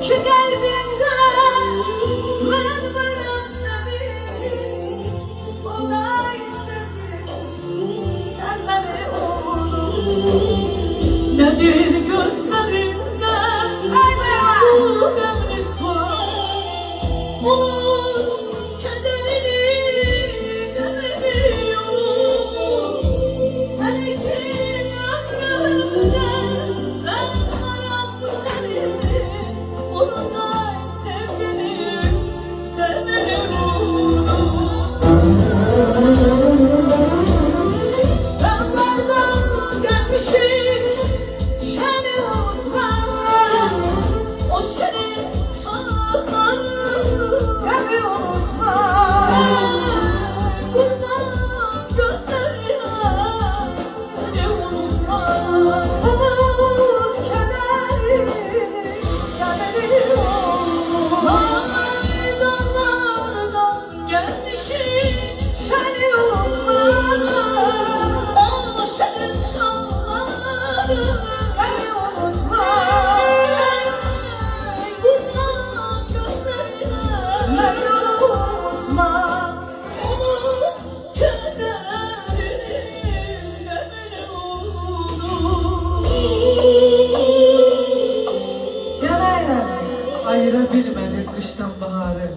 ki kalbimde ben bırak seni, o da sevdim sen beni oğlum. Nedir gözlerimde bu gönlüsvar, unut kederini demiyorum. Her iki ömrümde ben varam senin, unutay sevgilim demiyorum. Dağlardan gelmişim seni unutmam, o şirin çağlarını beni unutmam. Kurban gözlerine beni unutma, umut kederini beni unutma. Ay dağlardan gelmişim seni unutmam, o şirin çağlarını beni unutma. Kurban gözlerine beni unutma, umut kederini beni unutma. Ayırabilmedin kıştan baharı,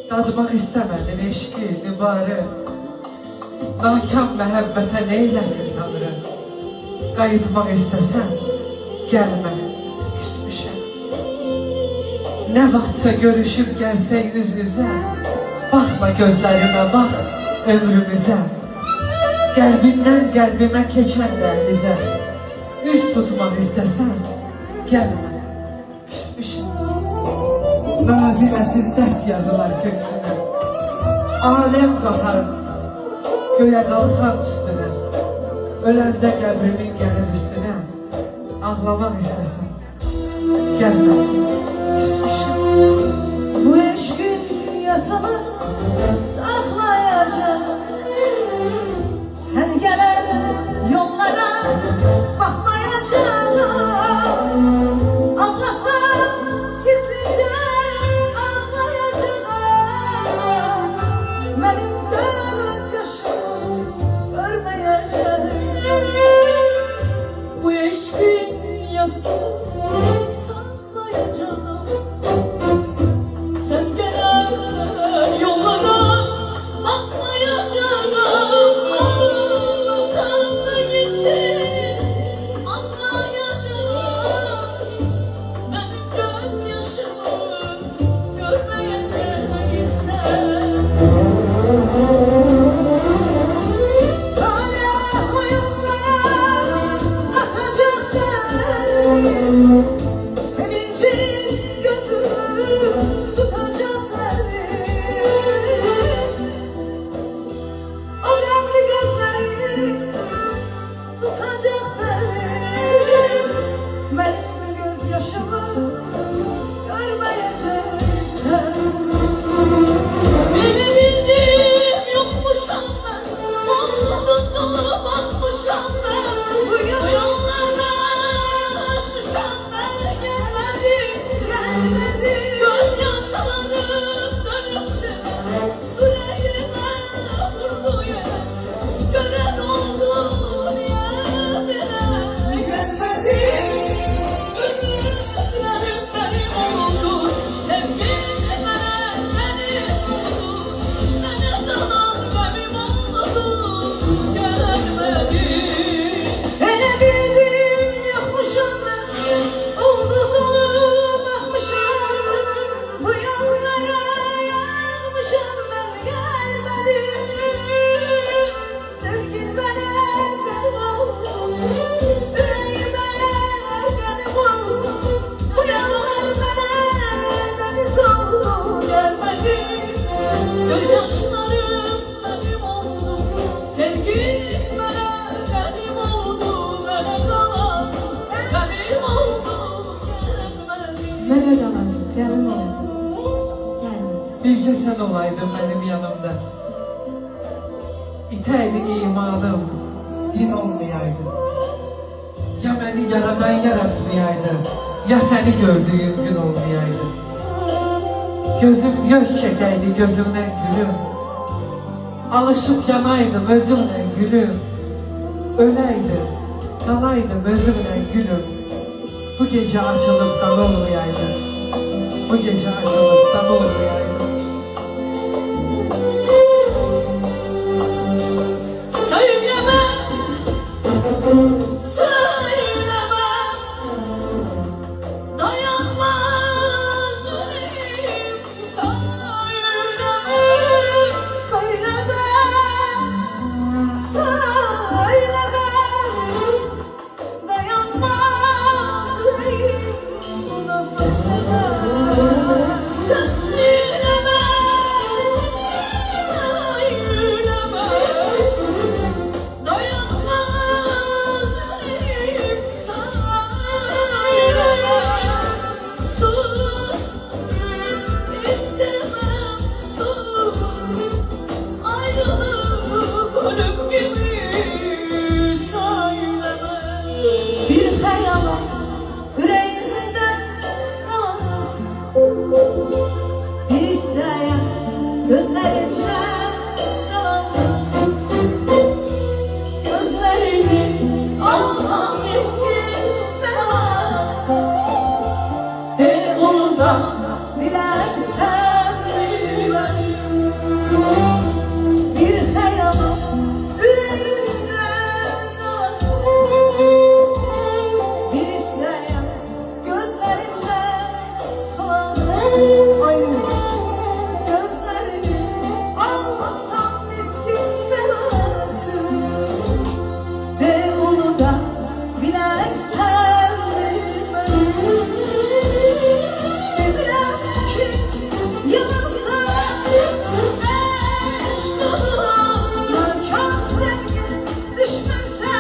dadmaq istemedin eşki, dibarı. Nakam məhəbbətə neyləsin Tanrı? Qayıtmaq istəsən, gəlmə, küsmüşəm. Nə vaxtsa görüşüb gəlsək yüz-yüzə, baxma gözlərimə, bax ömrümüzə. Qəlbindən qəlbimə keçən dəhlizə, üz tutmaq istəsən, gəlmə, küsmüşəm. Naziləsiz dərd yazılar köksünə, aləm qapar göğe qalxan üstünə. Öləndə qəbrimin gəlir üstünə, ağlamaq istəsən, gəlmə, küsmüşəm. Bu eşkin yasamı saklayacağım, sen gelen yollara bakmayacağım. Ağlasam gizlice ağlayacağım, benim gözyaşımı görmeyeceksin. Bu eşkin yasını saklayacağım, sen gelen yollara bakmayacağım. Ağlasam da gizli ağlayacağım, benim gözyaşımı görmeyeceksin. Talih oyunlara atacaksın, sevincin gözünü tutacaksın. O gamlı gözleri tutacaksın, benim gözyaşımı görmeyeceksin. Beni bildim yokmuşam ben, omuzuna bakmışam ben. Bu yollara akmışam ben, gelmedim, gelmedim. Gözyaşlarım dönüp seni, yüreğime vurdu yere. Gören oldu niyetine, gelmedim. Ömürlerim benim oldu, sevgilim benim oldu. Bana dalan benim oldu, gelmedi. Hele bildim yokmuşum ben, ulduzuna bakmışım. Bu yollara yanmışım ben, gelmedim. Sevgin bana benim oldu, yüreğime benim oldu. Bu yollar bana deniz oldu, gelmedi. Gözyaşlarım benim oldu, sevgim bana benim oldu. Bana kalan benim oldu, gelmedi. Mənə qalan gəlmə, gəlmə. Bircə sən olaydın mənim yanımda. İtəydi imanım, din olmayaydı. Ya beni yaradan yaratmayaydı, Ya seni gördüğüm gün olmayaydı. Gözüm göz çekeydi gözümden gülüm. Alışıp yanaydım özümle gülüm. Öleydim, kalaydım özümle gülüm. Bu gece açılıptan olmayaydı. Bu gece açılıptan olmayaydı. Söyleme, söyleme, dayanmaz yüreğim. Söyleme, söyleme, söyleme, dayanmaz yüreğim. Buna söyleme, söyleme, söyleme. Dayanmaz yüreğim sana. Sus, istemem sus. Ayrılık ölüm gibi söyleme. Bir hayal yüreğimde kalmasın. Bir isteyen gözlerinde kalmasın. Gözlerini alsam eskimez. Onu da bilersen bilmem. Bir hayal yüreğimde kalmasın. Bir isteyen gözlerinde solansın. Gözlerini almasam eskimez. Ve onu da bilersen bilmem. Dediler ki yanarsa aşkına, nankar sevgi düşmese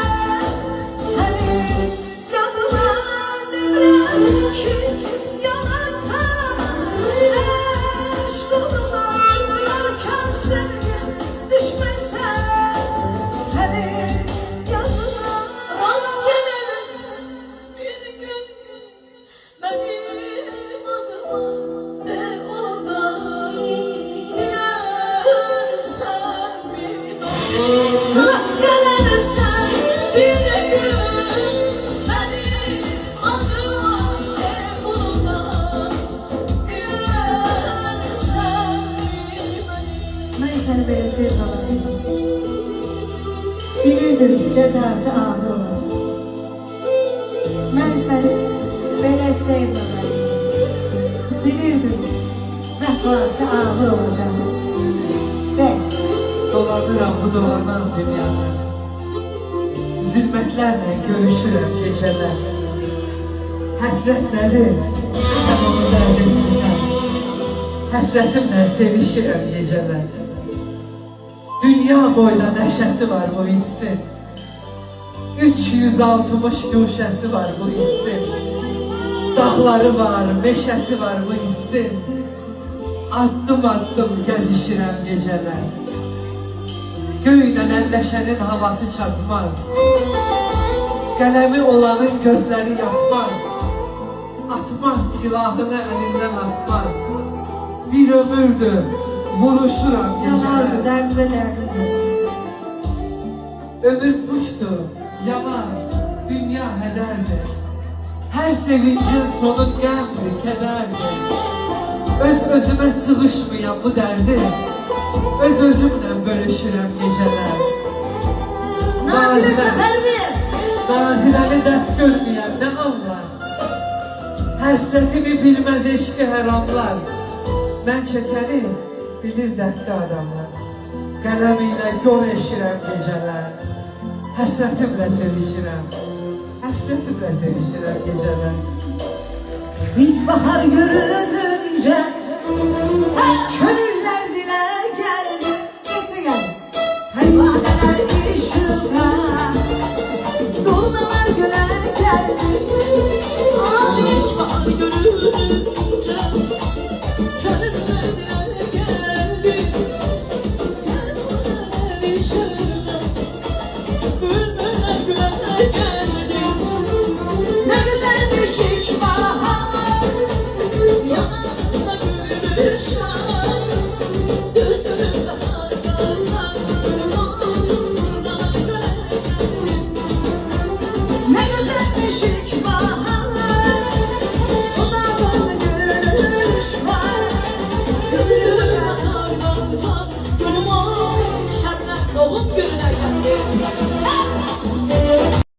senin yanına. Dediler ki yanarsa aşkına, nankar sevgi düşmese senin yanına. Rast gelirsin bir gün benim adıma, de orada bilersen bilmem. Rast gelirsen bir gün benim adıma, de orada bilersen bilmem. Ben seni böyle sevdim. Bilirdim cezası ağır olacak. Ben seni böyle sevdim. Bilirdim vefası ağır olacak. De Dolanıram bu dolanan dünyada. Zülmətlərlə görüşürəm gecələr. Həsrətləri sən onu dərd etmirsən. Həsrətimlə sevişirəm gecələr. Dünya boyda nəşəsi var bu hissin. 360 güşəsi var bu hissin. Dağları var, meşəsi var bu hissin. Addım addım gəzişirəm gecələr. Göylə əlləşənin havası çatmaz. Qələmi olanın gözləri yatmaz. Atmaz silahını əlindən atmaz. Bir ömürdür vuruşuram Namazı gecələr. derdi ve derdi. Ömür puçtur, yalan, dünya hədərdir. Hər sevincin sonu qəmdir, kədərdir. Öz-özümə sığışmayan bu dərdi öz-özümlə bölüşürəm gecələr. Nazile Seferli. Naziləni dərd görməyən nə anlar? Həsrətimi bilməz eşqi hər anlar. Mən çəkəni bilir dərdli adamlar. Qələm ilə gör eşirəm gecələr. Həsrətimlə sevişirəm. Həsrətimlə sevişirəm gecələr. İlkbahar görününce gönüller dile geldi. Neyse geldi. Pervaneler ışığa, dolmalar göle geldi. Hiç bahar görünce kendine geldi. Kendine işine